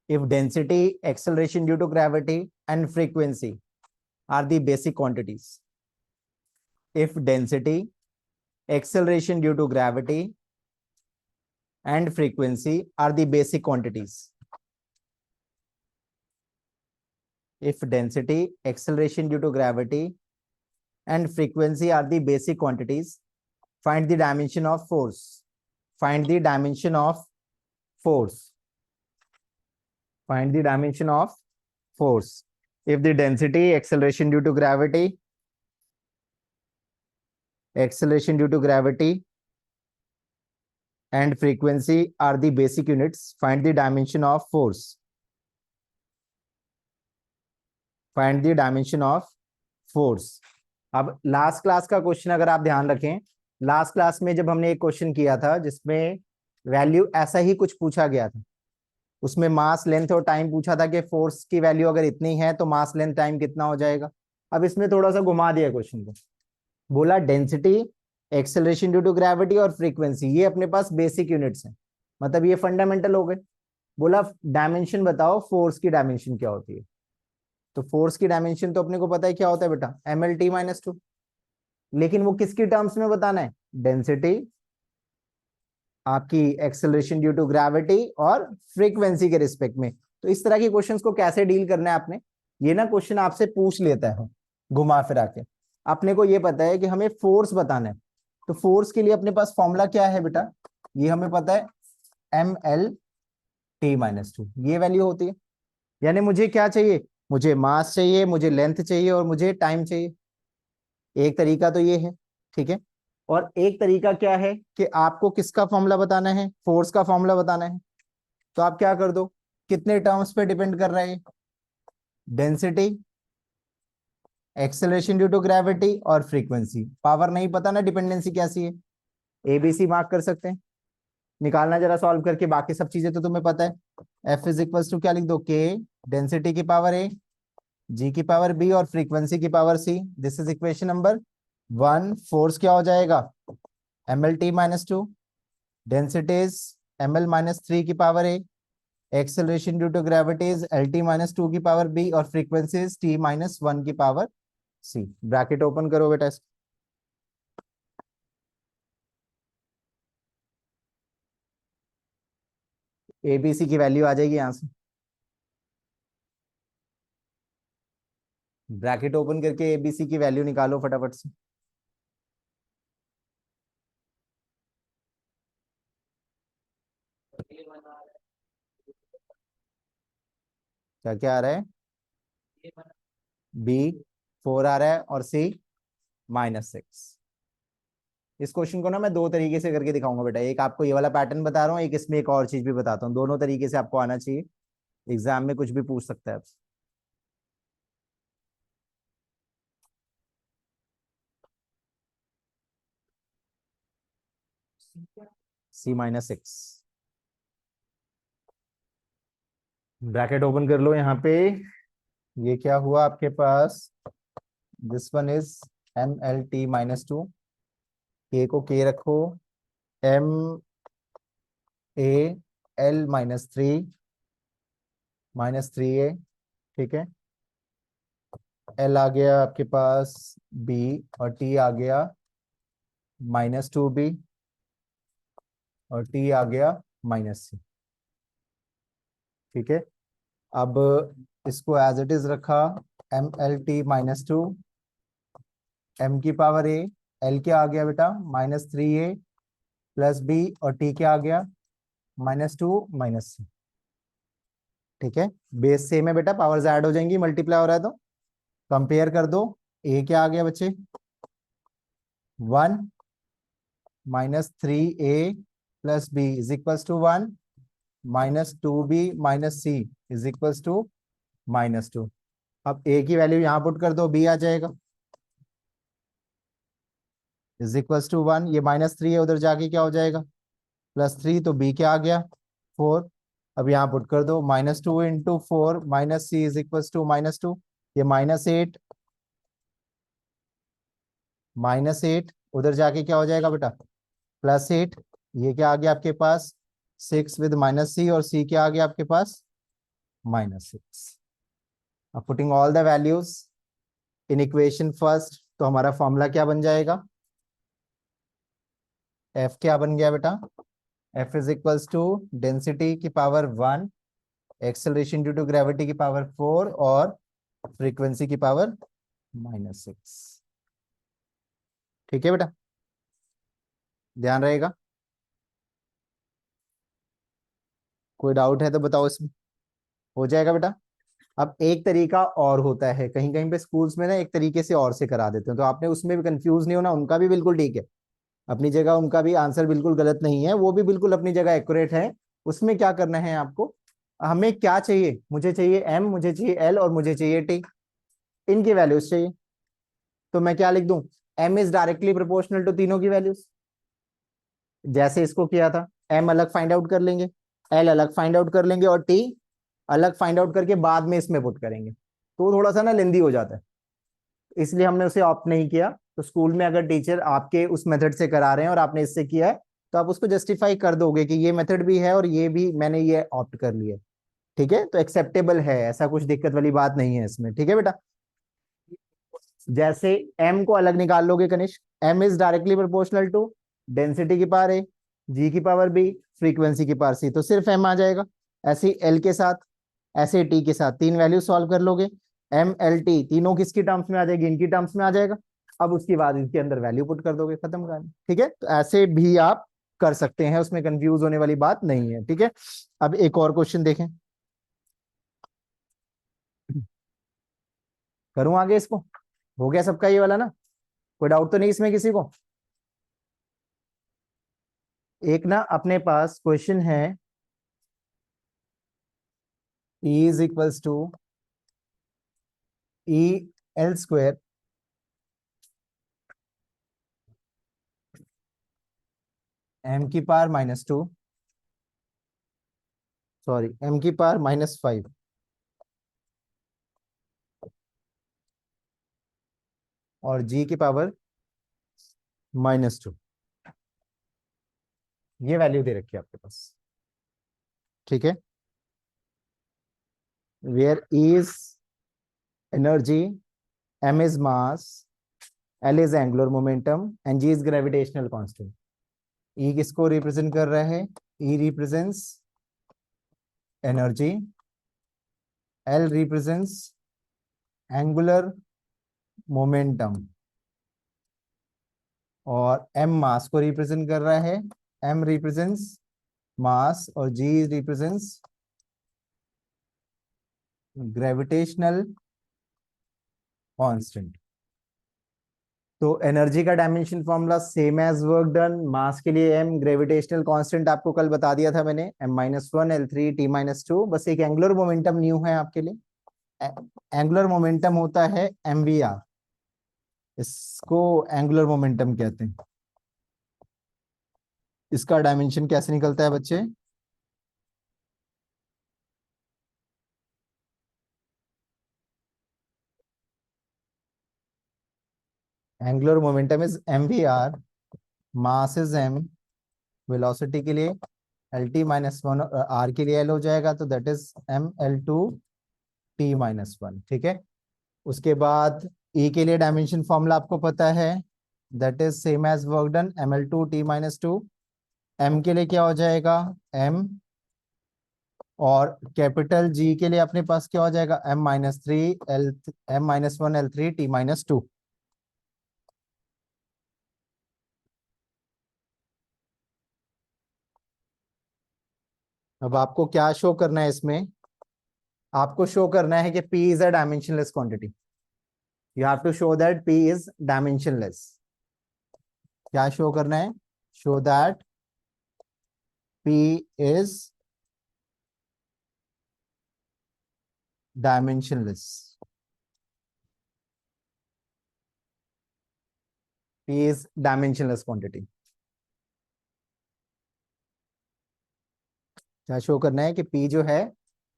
If density, acceleration due to gravity and frequency are the basic quantities. If density, acceleration due to gravity and frequency are the basic quantities. If density, acceleration due to gravity and frequency are the basic quantities, find the dimension of force. Find the dimension of force. Find the dimension of force. If the density, acceleration due to gravity acceleration due to gravity and frequency are the basic units. Find the dimension of force. Find the dimension of force. अब last class का question अगर आप ध्यान रखें, last class में जब हमने एक क्वेश्चन किया था जिसमें वैल्यू ऐसा ही कुछ पूछा गया था, उसमें मास लेंथ और टाइम पूछा था कि फोर्स की वैल्यू अगर इतनी है तो मास लेंथ टाइम कितना हो जाएगा। अब इसमें थोड़ा सा घुमा दिया क्वेश्चन को, बोला density, acceleration due to gravity और फ्रीक्वेंसी, ये अपने पास बेसिक यूनिट्स हैं, मतलब ये फंडामेंटल हो गए। बोला डायमेंशन बताओ, फोर्स की डायमेंशन क्या होती है। तो फोर्स की डायमेंशन तो अपने को पता है क्या होता है बेटा, ml/t-2, लेकिन वो किसकी टर्म्स में बताना है, डेंसिटी, आपकी एक्सेलरेशन ड्यू टू ग्रेविटी और फ्रीक्वेंसी के रिस्पेक्ट में। तो इस तरह के क्वेश्चंस को कैसे डील करना है आपने, ये ना क्वेश्चन आपसे पूछ लेता है घुमा फिरा के। अपने को ये पता है कि हमें फोर्स बताना है, तो फोर्स के लिए अपने पास फॉर्मूला क्या है बेटा, ये हमें पता है ml/t-2, ये वैल्यू होती है। यानी मुझे क्या चाहिए, मुझे मास चाहिए, मुझे लेंथ चाहिए और मुझे टाइम चाहिए। एक तरीका तो ये है, ठीक है। और एक तरीका क्या है कि आपको किसका फॉर्मूला बताना है, फोर्स का फॉर्मूला बताना है। तो आप क्या कर दो, कितने टर्म्स पे डिपेंड कर रहे हैं, density, acceleration due to gravity और फ्रीक्वेंसी। पावर नहीं पता ना डिपेंडेंसी कैसी है, एबीसी मार्क कर सकते हैं, निकालना जरा सॉल्व करके, बाकी सब चीजें तो तुम्हें पता है। एफ इज इक्वल टू क्या लिख दो, के डेंसिटी की पावर ए, जी की पावर बी और फ्रीक्वेंसी की power C. This is equation number 1। Force क्या हो जाएगा, ml/t-2, डेंसिटी इज ml-3 की power A, acceleration due to gravity is LT-2 की पावर बी और फ्रीक्वेंसी इज T-1 की पावर सी। ब्रैकेट ओपन करो बेटा, एबीसी की वैल्यू आ जाएगी यहां से। ब्रैकेट ओपन करके एबीसी की वैल्यू निकालो फटाफट से। क्या क्या आ रहा है, बी 4 आ रहा है और सी -6। इस क्वेश्चन को ना मैं दो तरीके से करके दिखाऊंगा बेटा, एक आपको ये वाला पैटर्न बता रहा हूँ, एक इसमें एक और चीज भी बताता हूँ, दोनों तरीके से आपको आना चाहिए, एग्जाम में कुछ भी पूछ सकता है आपसे। C-6, ब्रैकेट ओपन कर लो यहाँ पे। ये क्या हुआ आपके पास, दिस वन इज ml/t-2, के को के रखो, MAL-3 -3A, ठीक है। L आ गया आपके पास B और T आ गया -2B और T आ गया -C, ठीक है। अब इसको एज इट इज रखा, ml/t-2, M की पावर A, L क्या आ गया बेटा -3A प्लस B और T क्या आ गया -2 C, ठीक है। बेस सेम है बेटा, पावर्स ऐड हो जाएंगी, मल्टीप्लाई हो रहा है तो कंपेयर कर दो। ए क्या आ गया बच्चे, 1 -3A plus B is equals to 1, -2B -C is equals to -2। अब ए की वैल्यू यहां पुट कर दो, बी आ जाएगा इज इक्वल्स टू 1, ये -3 है, उधर जाके क्या हो जाएगा +3, तो बी क्या आ गया 4। अब यहाँ पुट कर दो, -2 into 4 -C is equals to -2, ये -8, -8 उधर जाके क्या हो जाएगा बेटा +8, ये क्या आ गया आपके पास 6 विद -C और C क्या आ गया आपके पास -6। अब putting all the values in equation first, तो हमारा फॉर्मूला क्या बन जाएगा, F क्या बन गया बेटा, F is equals to density की power 1, acceleration due to gravity की पावर 4 और फ्रीक्वेंसी की पावर -6, ठीक है बेटा, ध्यान रहेगा। कोई डाउट है तो बताओ, इसमें हो जाएगा बेटा। अब एक तरीका और होता है, कहीं कहीं पे स्कूल्स में ना एक तरीके से और से करा देते हैं, तो आपने उसमें भी कंफ्यूज नहीं होना, उनका भी बिल्कुल ठीक है अपनी जगह, उनका भी आंसर बिल्कुल गलत नहीं है, वो भी बिल्कुल अपनी जगह एक्यूरेट है। उसमें क्या करना है आपको, हमें क्या चाहिए, मुझे चाहिए एम, मुझे चाहिए एल और मुझे चाहिए टी, इनकी वैल्यूज चाहिए। तो मैं क्या लिख दूं, M is directly proportional to तीनों की वैल्यूज, जैसे इसको किया था। एम अलग फाइंड आउट कर लेंगे, एल अलग फाइंड आउट कर लेंगे और टी अलग फाइंड आउट करके बाद में इसमें पुट करेंगे, तो वो थोड़ा सा ना लेंदी हो जाता है, इसलिए हमने उसे ऑप्ट नहीं किया। तो स्कूल में अगर टीचर आपके उस मेथड से करा रहे हैं और आपने इससे किया है, तो आप उसको जस्टिफाई कर दोगे कि ये मेथड भी है और ये भी मैंने ये ऑप्ट कर लिया, ठीक है, तो एक्सेप्टेबल है, ऐसा कुछ दिक्कत वाली बात नहीं है इसमें, ठीक है बेटा। जैसे m को अलग निकाल लोगे Kanishk, m is directly proportional to density की पावर a, g की पावर b, फ्रीक्वेंसी की पावर c, तो सिर्फ m आ जाएगा। ऐसे l के साथ, ऐसे t के साथ, तीन वैल्यू सॉल्व कर लोगे, m l t तीनों किसकी टर्म्स में आ जाएगी, इनकी टर्म्स में आ जाएगा। अब उसके बाद इसके अंदर वैल्यू पुट कर दोगे, खत्म कहानी, ठीक है। तो ऐसे भी आप कर सकते हैं, उसमें कंफ्यूज होने वाली बात नहीं है, ठीक है। अब एक और क्वेश्चन देखें, करूं आगे इसको, हो गया सबका ये वाला ना, कोई डाउट तो नहीं इसमें किसी को। एक ना अपने पास क्वेश्चन है, E is equals to E L square M की पावर -2, सॉरी एम की पावर -5 और जी की पावर -2, ये वैल्यू दे रखी है आपके पास, ठीक है। Where E is energy, M is mass, L is angular momentum and G is gravitational constant. E किसको रिप्रेजेंट कर रहा है, E represents energy, L represents angular momentum और एम मास को रिप्रेजेंट कर रहा है, एम रिप्रेजेंट्स मास और जी रिप्रेजेंट्स ग्रेविटेशनल कांस्टेंट। तो एनर्जी का dimension formula same as work done, mass के लिए एम, ग्रेविटेशनल कांस्टेंट आपको कल बता दिया था मैंने, m-1 l3 t-2, बस एक एंगुलर मोमेंटम न्यू है आपके लिए। एंगुलर मोमेंटम होता है mvr, इसको एंगुलर मोमेंटम कहते हैं। इसका डायमेंशन कैसे निकलता है बच्चे, angular momentum is mvr, mass is m, velocity के लिए LT-1, r के लिए l हो जाएगा, तो दैट इज ml2t-1, ठीक है। उसके बाद E के लिए डायमेंशन फॉर्मूला आपको पता है, that is same as work done, ml2t-2। M के लिए क्या हो जाएगा, m, और कैपिटल G के लिए अपने पास क्या हो जाएगा, m-1 l3 t-2। अब आपको क्या शो करना है इसमें, आपको शो करना है कि P is a dimensionless quantity, you have to show that P is dimensionless. क्या शो करना है, show that P is dimensionless, P is dimensionless quantity. क्या शो करना है कि P जो है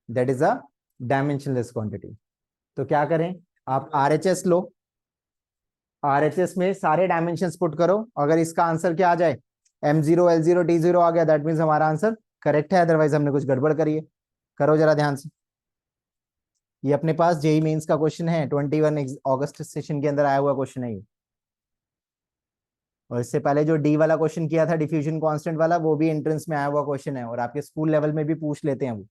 that is a dimensionless quantity. तो क्या करें, आप RHS लो, RHS में सारे डायमेंशंस पुट करो, अगर इसका आंसर क्या आ जाए, m0 l0 t0 आ गया, दैट मीन्स हमारा आंसर करेक्ट है, अदरवाइज हमने कुछ गड़बड़ करी है। करो जरा ध्यान से, ये अपने पास जेई मेंस का क्वेश्चन है, 21 अगस्त सेशन के अंदर आया हुआ क्वेश्चन है ये। और इससे पहले जो डी वाला क्वेश्चन किया था डिफ्यूजन कांस्टेंट वाला, वो भी एंट्रेंस में आया हुआ क्वेश्चन है और आपके स्कूल लेवल में भी पूछ लेते हैं वो।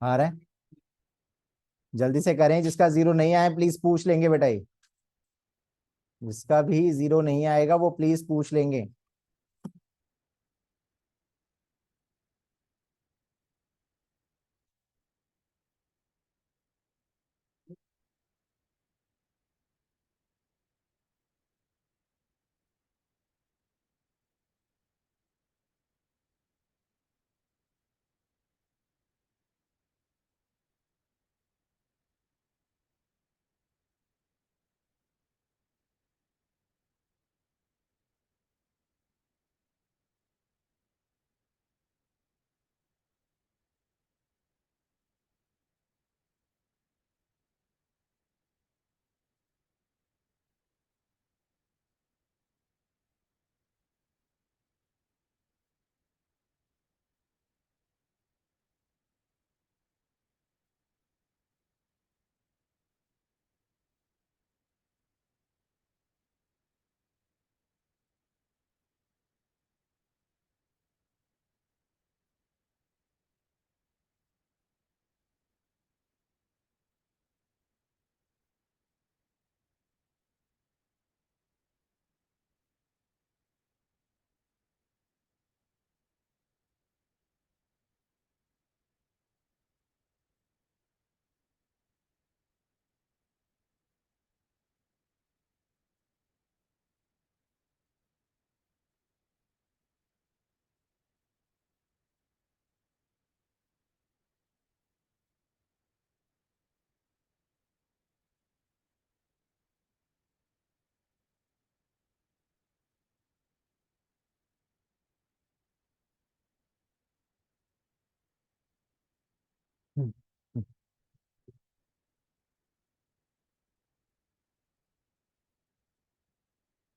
आ रहा है, जल्दी से करें। जिसका जीरो नहीं आया प्लीज पूछ लेंगे बेटा ये, जिसका भी जीरो नहीं आएगा वो प्लीज पूछ लेंगे।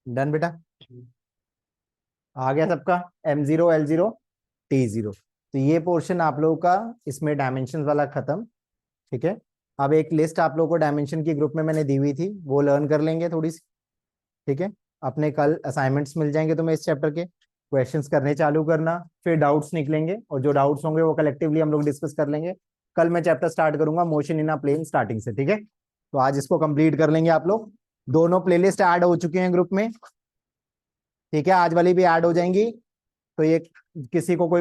डन बेटा, आ गया सबका। M0 L0 T0। तो ये पोर्शन आप लोगों का इसमें डायमेंशन वाला खत्म। ठीक है, अब एक लिस्ट आप लोगों को डायमेंशन की ग्रुप में मैंने दी हुई थी, वो लर्न कर लेंगे थोड़ी सी। ठीक है, अपने कल असाइनमेंट्स मिल जाएंगे तुम्हें इस चैप्टर के, क्वेश्चंस करने चालू करना, फिर डाउट्स निकलेंगे और जो डाउट्स होंगे वो कलेक्टिवली हम लोग डिस्कस कर लेंगे। कल मैं चैप्टर स्टार्ट करूंगा motion in a plane starting से। ठीक है, तो आज इसको कंप्लीट कर लेंगे आप लोग। दोनों प्लेलिस्ट ऐड हो चुके हैं ग्रुप में। ठीक है, आज वाली भी ऐड हो जाएंगी। तो ये किसी को कोई